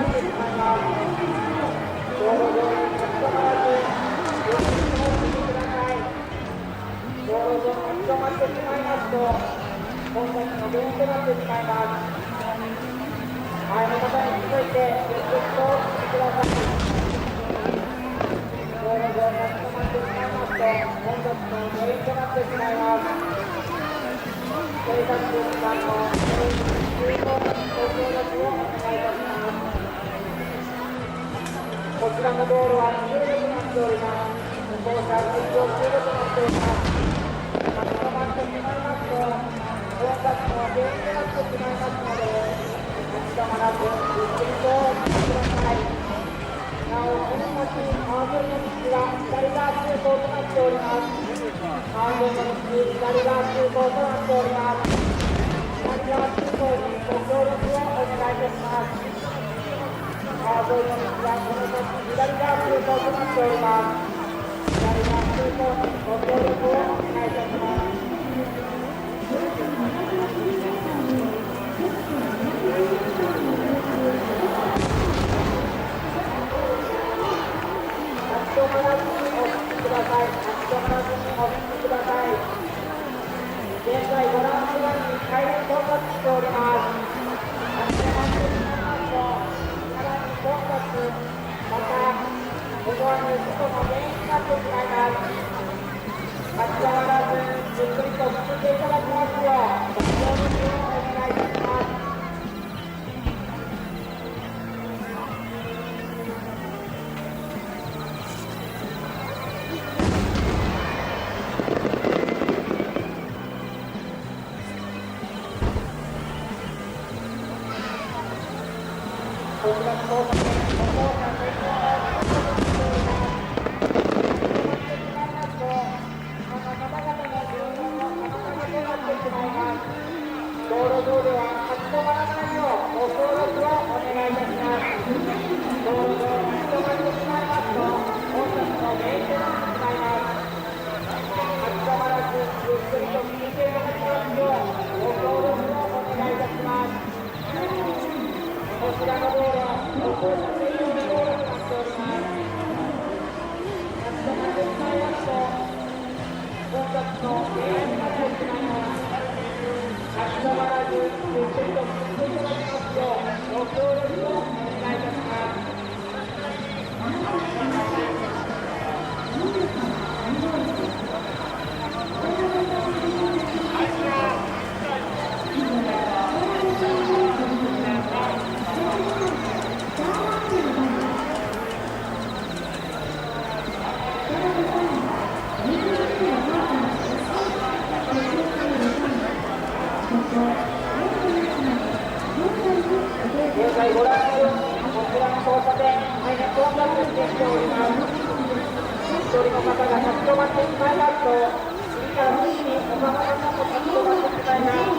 まってしまいます。道路上に立ち止まらず、ゆっくりとお進みください。道路上に立ち止まってしまいますと、混雑の原因となってしまいます。前の方に続いて、ゆっくりとお進みください。道路上に立ち止まってしまいますと、混雑の原因となってしまいます。警察機関の通行ご協力をお願いいたします。こちらの道路は通路となっております。歩行者専用通路となっております。立ち止まってしまいますと、混雑の原因となってしまいますので、立ち止まらずゆっくりとお進みください。なお、この先、川沿いの道は左側通行となっております。川沿いの道、左側通行となっております。左側通行にご協力をお願いいたします。川沿いの道はこの先、左側通行となっております。左側通行にご協力をお願いいたします。立ち止まらずにお進みください。立ち止まらずにお進みください。現在ご覧のように大変混雑しております。立ち止まってしまいますと、さらに混雑、また思わぬ事故の原因になってしまいます。立ち止まらずゆっくりと進んでいただきますよう、ご協力をお願いいたします。こちらの交差点、歩行者専用の道路となっております。止まってしまいますと、方々の重要の妨げとなってしまいます。道路上では立ち止まらないようご協力をお願いいたします。道路上に立ち止まってしまいますと、混雑の原因となってしまいます。立ち止まらず、ゆっくりと進んでいただきますよう、ご協力をお願いいたします。こちらの道路は歩行者専用の道路となっております。立ち止まってしまいますと、混雑の原因になってしまいます。立ち止まらず、ゆっくりと進んでいただきますよう、ご協力をお願いいたします。現在ご覧のように、こちらの交差点、大変混雑してきております。一人の方が立ち止まってしまいますと、次から次に他の方も立ち止まってしまいます。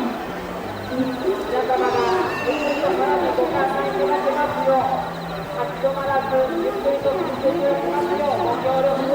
皆様がゆっくりとさらにご観覧いただけますよう、立ち止まらずゆっくりと進んでいただきますようご協力